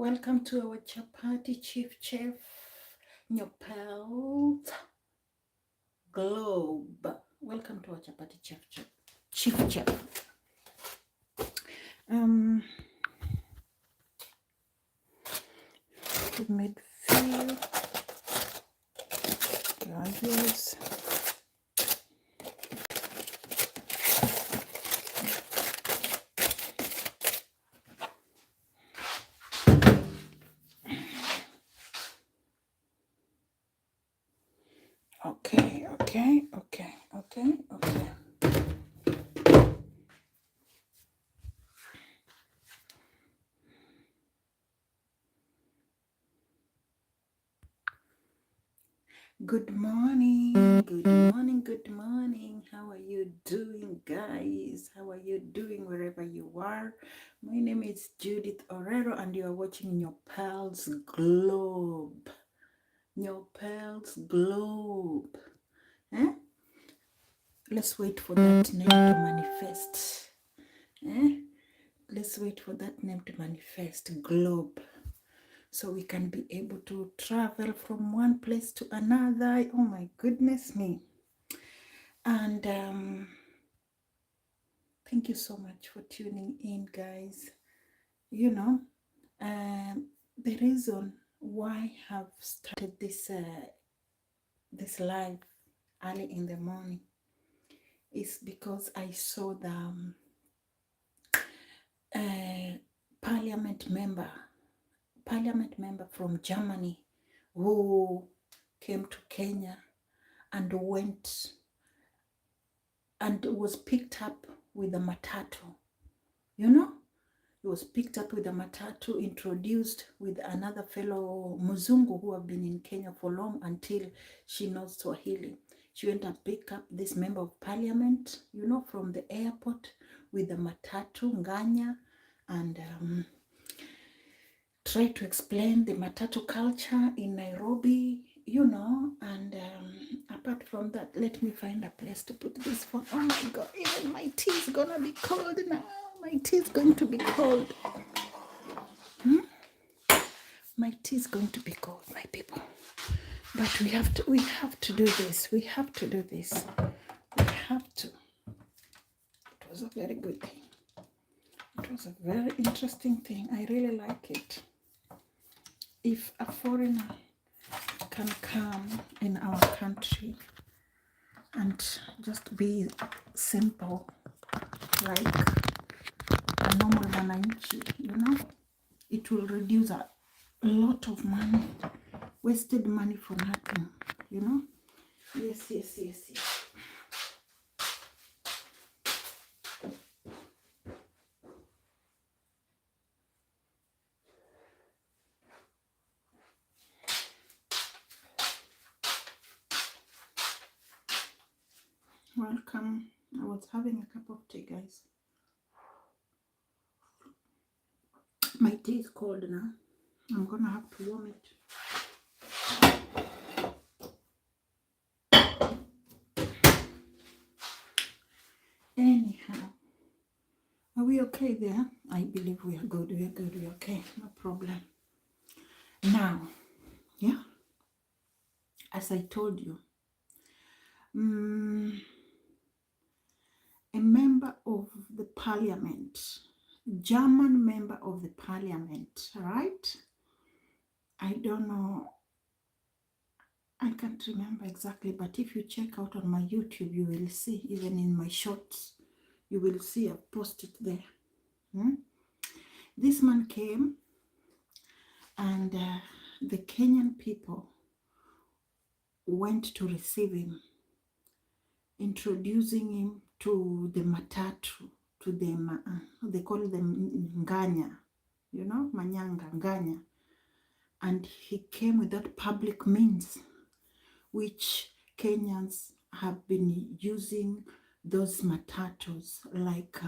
Welcome to our chapati chief chef, Nyopel's Globe. Welcome to our chapati chief chef. Midfield, guys. Okay. Good morning. How are you doing, guys? How are you doing wherever you are? My name is Judith Orero, and you are watching Nyopel's Globe. Nyopel's Globe. Eh? Let's wait for that name to manifest. Let's wait for that name to manifest, Globe, so we can be able to travel from one place to another. Oh my goodness me. And thank you so much for tuning in, guys. You know, the reason why I have started this live early in the morning is because I saw the parliament member from Germany who came to Kenya and went and was picked up with a matatu. You know, he was picked up with a matatu, introduced with another fellow Muzungu who have been in Kenya for long until she knows Swahili. She went and picked up this member of parliament, you know, from the airport with the matatu Nganya, and try to explain the matatu culture in Nairobi, you know. And apart from that, let me find a place to put this phone. Oh my God, even my tea is gonna be cold now. My tea is going to be cold. My tea is going to be cold, my people. But we have to do this. We have to. It was a very good thing. It was a very interesting thing. I really like it. If a foreigner can come in our country and just be simple, like a normal wananchi, you know, it will reduce a lot of money, wasted money for nothing, you know. Yes. Welcome. I was having a cup of tea, guys. My tea is cold now. I'm gonna have to warm it. Anyhow, are we okay there? I believe we are good. We're okay. No problem. Now, yeah, as I told you, a member of the parliament, German member of the parliament, right? I don't know. I can't remember exactly, but if you check out on my YouTube, you will see, even in my shorts, you will see I've posted there. This man came, and the Kenyan people went to receive him, introducing him to the matatu, to them, they call them Nganya, you know, Manyanga, Nganya. And he came without public means, which Kenyans have been using those matatus, like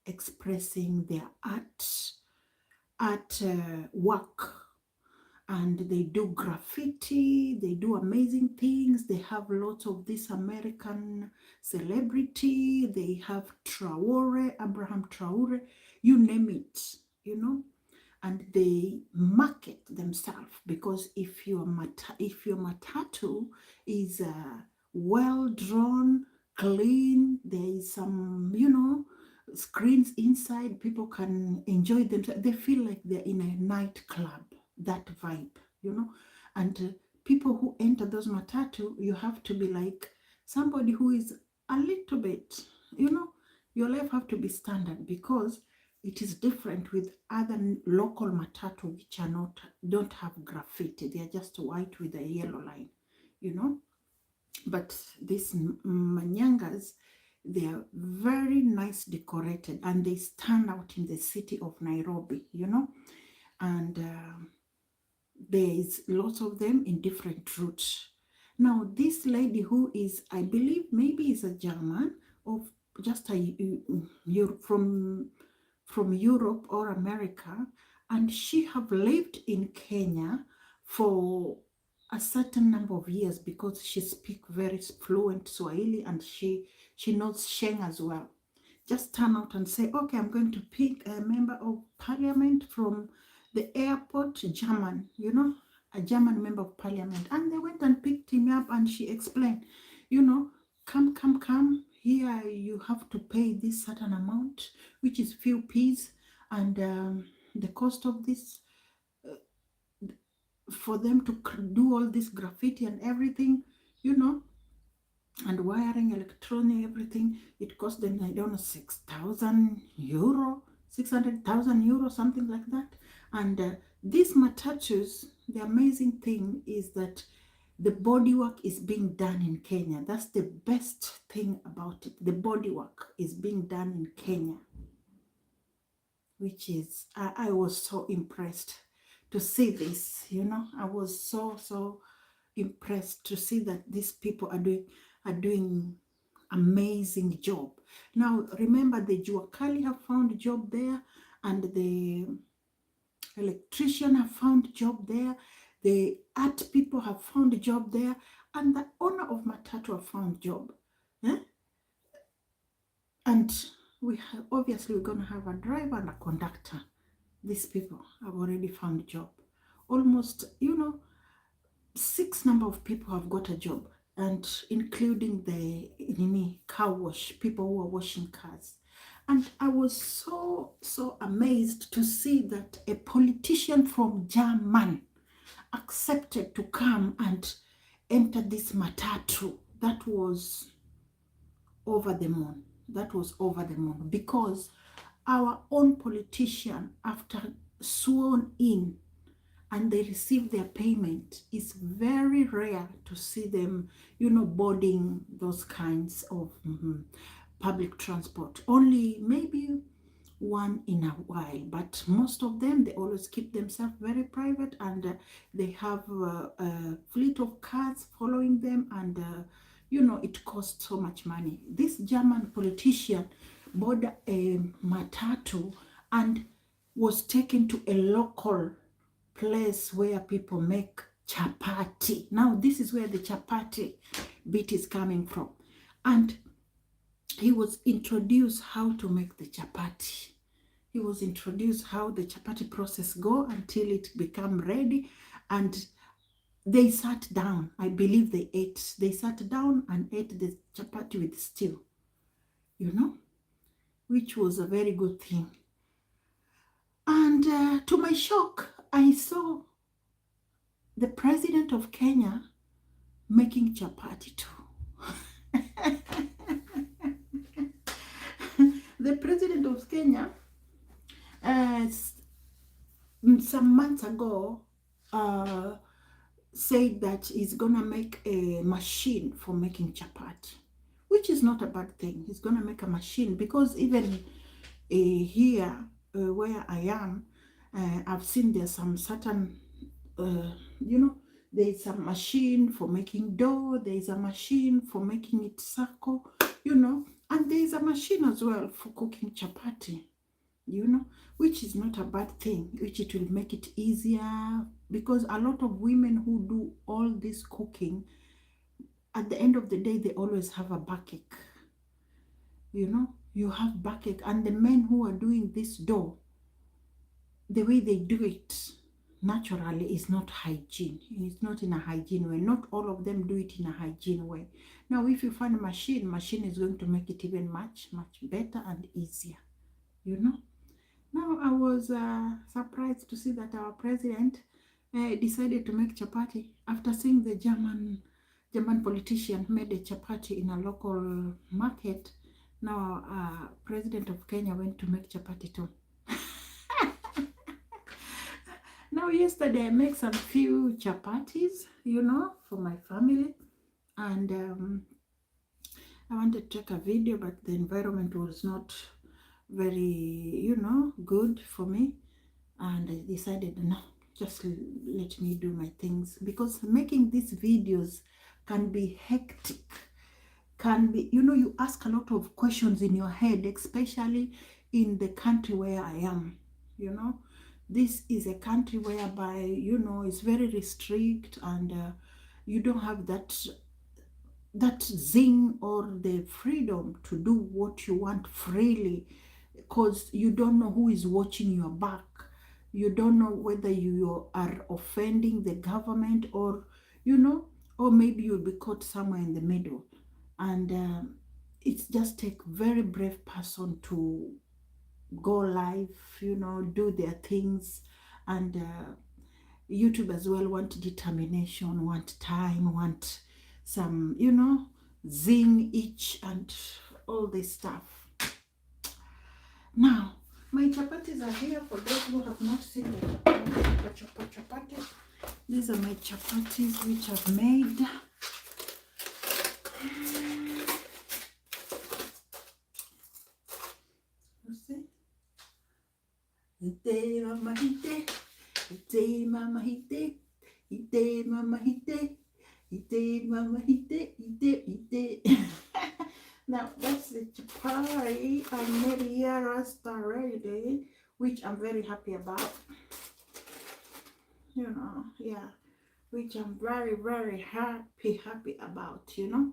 expressing their art work. And they do graffiti, they do amazing things. They have lots of this American celebrity. They have Traore, Abraham Traore, you name it, you know. And they market themselves, because if your matatu is well drawn, clean, there is some, screens inside, people can enjoy them. They feel like they're in a nightclub, that vibe, and people who enter those matatu, you have to be like somebody who is a little bit, your life have to be standard, because it is different with other local matatu which don't have graffiti. They are just white with a yellow line, But these manyangas, they are very nice decorated, and they stand out in the city of Nairobi, And there is lots of them in different routes. Now, this lady who is, I believe, maybe is a German, or just from Europe or America, and she have lived in Kenya for a certain number of years, because she speaks very fluent Swahili, and she knows Sheng as well. Just turn out and say, okay, I'm going to pick a member of parliament from the airport, German, a German member of parliament. And they went and picked him up, and she explained, come, here you have to pay this certain amount, which is few peas, and the cost of this, for them to do all this graffiti and everything, and wiring, electronic, everything, it cost them, I don't know, 6,000 euro, 600,000 euro, something like that. And these matatus, the amazing thing is that the bodywork is being done in Kenya. That's the best thing about it. The bodywork is being done in Kenya, which is, I was so impressed to see this, I was so impressed to see that these people are doing amazing job. Now, remember, the Juakali have found a job there, and the electrician have found job there, the art people have found a job there, and the owner of Matatu have found job. And obviously we're going to have a driver and a conductor. These people have already found a job. Almost, 6 number of people have got a job, and including the car wash, people who are washing cars. And I was so amazed to see that a politician from Germany accepted to come and enter this matatu. That was over the moon. That was over the moon, because our own politician, after sworn in and they receive their payment, it's very rare to see them, boarding those kinds of public transport. Only maybe one in a while, but most of them, they always keep themselves very private, and they have a fleet of cars following them, and it costs so much money. This German politician bought a matatu and was taken to a local place where people make chapati. Now, this is where the chapati bit is coming from. And he was introduced how to make the chapati. He was introduced how the chapati process go until it become ready. And they sat down. I believe they ate. They sat down and ate the chapati with stew, which was a very good thing. And to my shock, I saw the president of Kenya making chapati too. The president of Kenya, some months ago, said that he's gonna make a machine for making chapati, which is not a bad thing. He's gonna make a machine, because even here where I am, I've seen there's some certain, there's a machine for making dough, there's a machine for making it circle, and there's a machine as well for cooking chapati, which is not a bad thing, which it will make it easier, because a lot of women who do all this cooking, at the end of the day, they always have a backache. You have backache, and the men who are doing this dough, the way they do it naturally is not hygiene. It's not in a hygiene way. Not all of them do it in a hygiene way. Now, if you find a machine is going to make it even much better and easier, you know. Now, I was surprised to see that our president decided to make chapati after seeing the German politician made a chapati in a local market. Now, president of Kenya went to make chapati too. Now, yesterday I made some few chapatis, you know, for my family, and I wanted to take a video, but the environment was not very, you know, good for me, and I decided, no, just let me do my things, because making these videos can be hectic, can be, you know, you ask a lot of questions in your head, especially in the country where I am, you know. This is a country whereby, you know, it's very restrict, and you don't have that zing or the freedom to do what you want freely, because you don't know who is watching your back. You don't know whether you are offending the government, or, you know, or maybe you'll be caught somewhere in the middle. And it's just take very brave person to go live, you know, do their things. And YouTube as well want determination, want time, want some, you know, zing each and all this stuff. Now, my chapatis are here. For those who have not seen the chapati, these are my chapatis which I've made. You see? Ite mama hite, ite mama hite, ite mama hite, ite mama hite, ite. Now, that's the chapati I made here yesterday, which I'm very happy about. You know, yeah, which I'm very, very happy about, you know.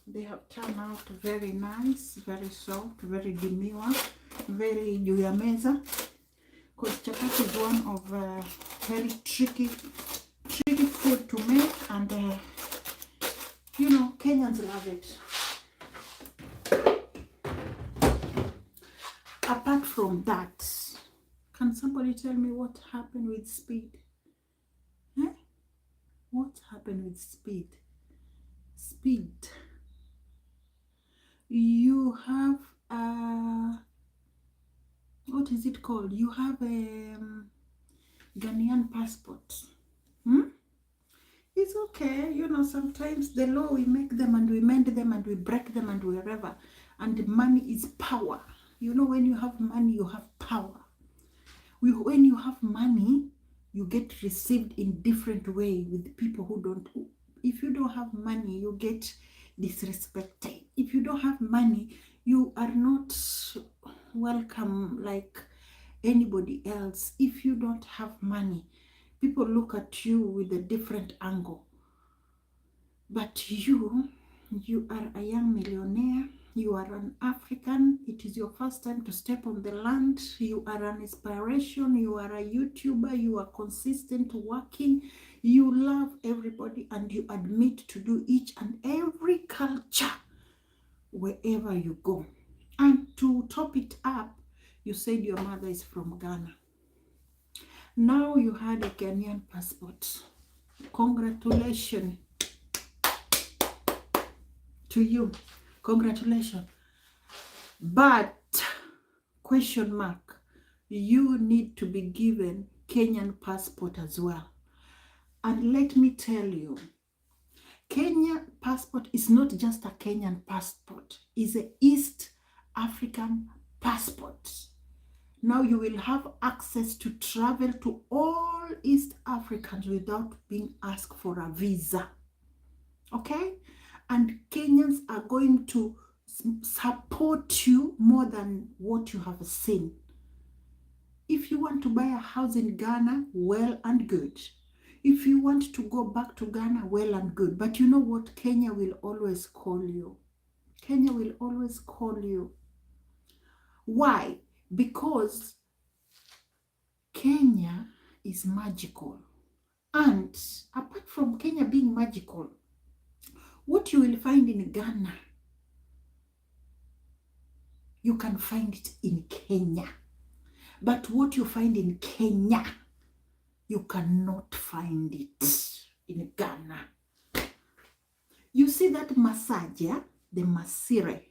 They have turned out very nice, very soft, very demure, very juu ya meza. Because chapati is one of very tricky food to make, and you know, Kenyans love it. Apart from that, can somebody tell me what happened with speed? Eh? What happened with speed? Speed. You have what is it called? You have a Ghanaian passport. It's okay, you know, sometimes the law, we make them and we mend them and we break them and wherever. And money is power. You know, when you have money, you have power. When you have money, you get received in different way with people who don't. If you don't have money, you get disrespected. If you don't have money, you are not welcome like anybody else. If you don't have money, people look at you with a different angle. But you are a young millionaire. You are an African. It is your first time to step on the land. You are an inspiration. You are a YouTuber. You are consistent working. You love everybody, and you admit to do each and every culture wherever you go. And to top it up, you said your mother is from Ghana. Now you had a Ghanaian passport. Congratulations to you. Congratulations. But, question mark, you need to be given Kenyan passport as well. And let me tell you, Kenya passport is not just a Kenyan passport. It's an East African passport. Now you will have access to travel to all East Africans without being asked for a visa. Okay? And Kenyans are going to support you more than what you have seen. If you want to buy a house in Ghana, well and good. If you want to go back to Ghana, well and good. But you know what? Kenya will always call you. Kenya will always call you. Why? Because is magical. And apart from Kenya being magical, what you will find in Ghana, you can find it in Kenya. But what you find in Kenya, you cannot find it in Ghana. You see that massage, yeah? The masire,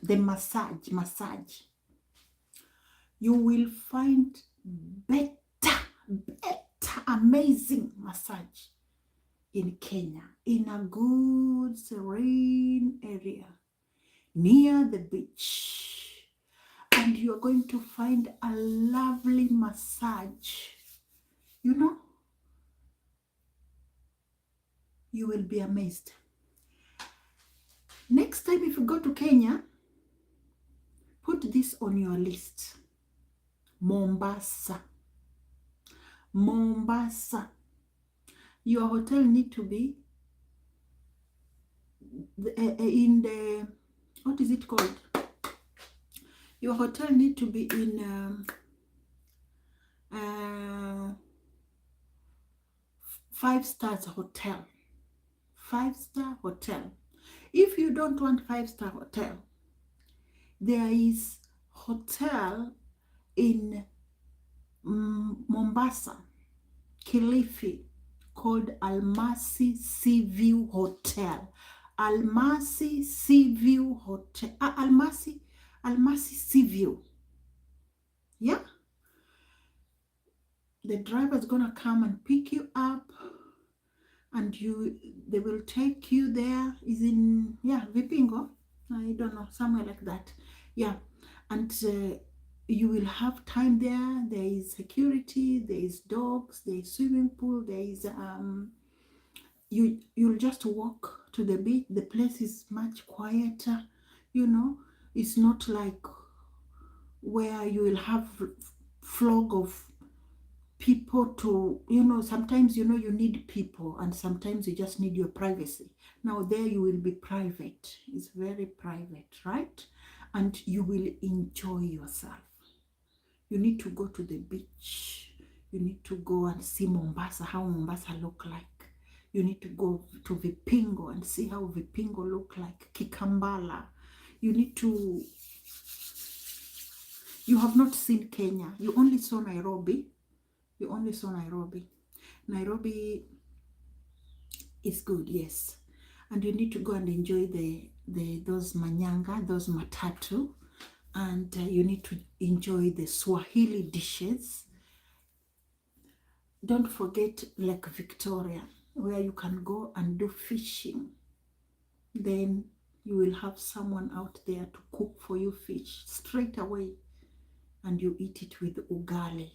the massage. You will find better, amazing massage in Kenya, in a good serene area near the beach. And you're going to find a lovely massage. You know, you will be amazed. Next time if you go to Kenya, put this on your list. Mombasa. Mombasa. Your hotel need to be in the, what is it called? Your hotel need to be in 5-star hotel. 5-star hotel. If you don't want 5-star hotel, there is hotel in Mombasa, Kilifi, called Almasi Sea View Hotel. Almasi Sea View Hotel. Almasi Sea View. Yeah. The driver is gonna come and pick you up, and they will take you there. Is in, yeah, Vipingo. I don't know, somewhere like that. Yeah. And you will have time there. There is security, there is dogs, there is swimming pool, there is you'll just walk to the beach. The place is much quieter, you know. It's not like where you will have flog of people to, you know, sometimes, you know, you need people and sometimes you just need your privacy. Now there you will be private. It's very private, right? And you will enjoy yourself. You need to go to the beach. You need to go and see Mombasa, how Mombasa look like. You need to go to Vipingo and see how Vipingo look like. Kikambala. You need to, you have not seen Kenya. You only saw Nairobi. You only saw Nairobi. Nairobi is good, yes. And you need to go and enjoy those manyanga, those matatu. And you need to enjoy the Swahili dishes. Don't forget Lake Victoria, where you can go and do fishing. Then you will have someone out there to cook for you fish straight away. And you eat it with ugali.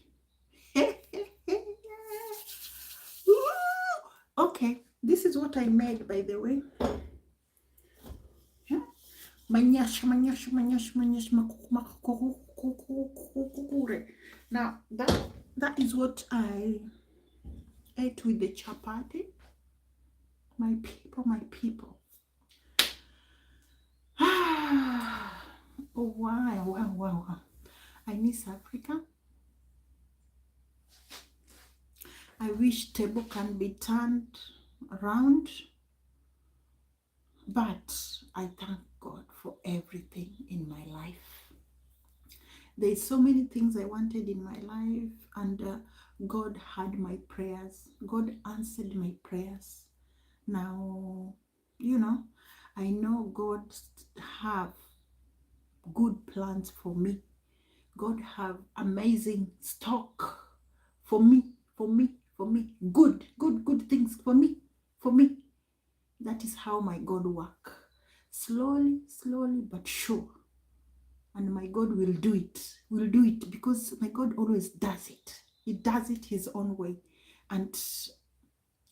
Okay, this is what I made, by the way. Now that is what I ate with the chapati. My people. Oh wow. I miss Africa. I wish table can be turned around, but I thank God for everything in my life. There's so many things I wanted in my life, and God heard my prayers. God answered my prayers. Now, you know, I know God have good plans for me. God have amazing stock for me. Good things for me. That is how my God work. Slowly but sure. And my God will do it because my God always does it. He does it his own way. And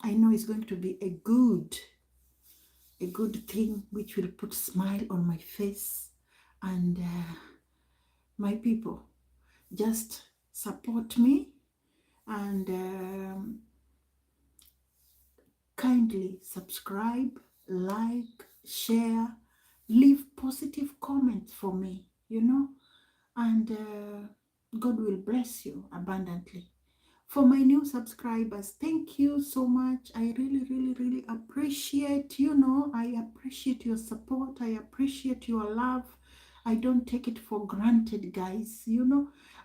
I know it's going to be a good thing which will put smile on my face. And my people, just support me and kindly subscribe, like, share, leave positive comments for me, you know, and God will bless you abundantly. For my new subscribers, thank you so much. I really appreciate, I appreciate your support. I appreciate your love. I don't take it for granted, guys.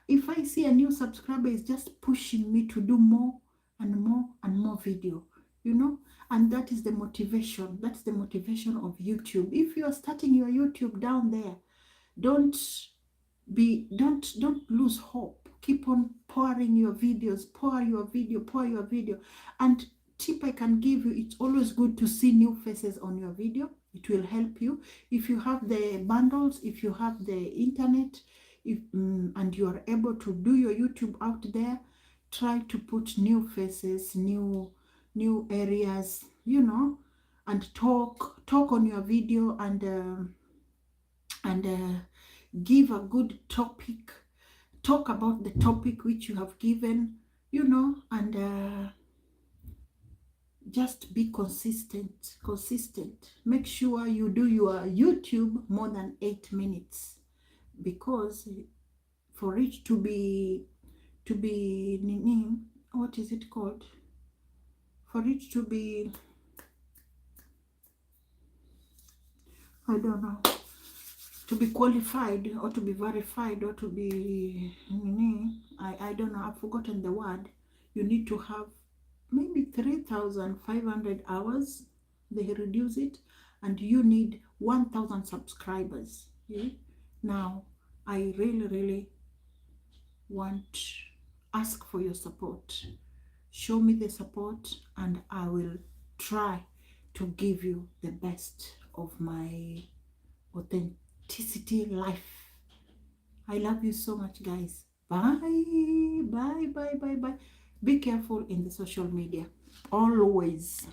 If I see a new subscriber, is just pushing me to do more and more and more video, and that is the motivation. That's the motivation of YouTube. If you are starting your YouTube down there, don't don't lose hope. Keep on pouring your videos, pour your video. And tip I can give you, it's always good to see new faces on your video. It will help you if you have the bundles, if you have the internet, and you are able to do your YouTube out there. Try to put new faces, new areas, and talk on your video, and give a good topic. Talk about the topic which you have given, and just be consistent. Make sure you do your YouTube more than 8 minutes, because for it to be what is it called, for it to be, I don't know, to be qualified or to be verified or to be, I don't know, I've forgotten the word. You need to have maybe 3,500 hours. They reduce it, and you need 1,000 subscribers. Okay? Now, I really ask for your support. Show me the support, and I will try to give you the best of my authenticity life. I love you so much, guys. Bye. Be careful in the social media, always.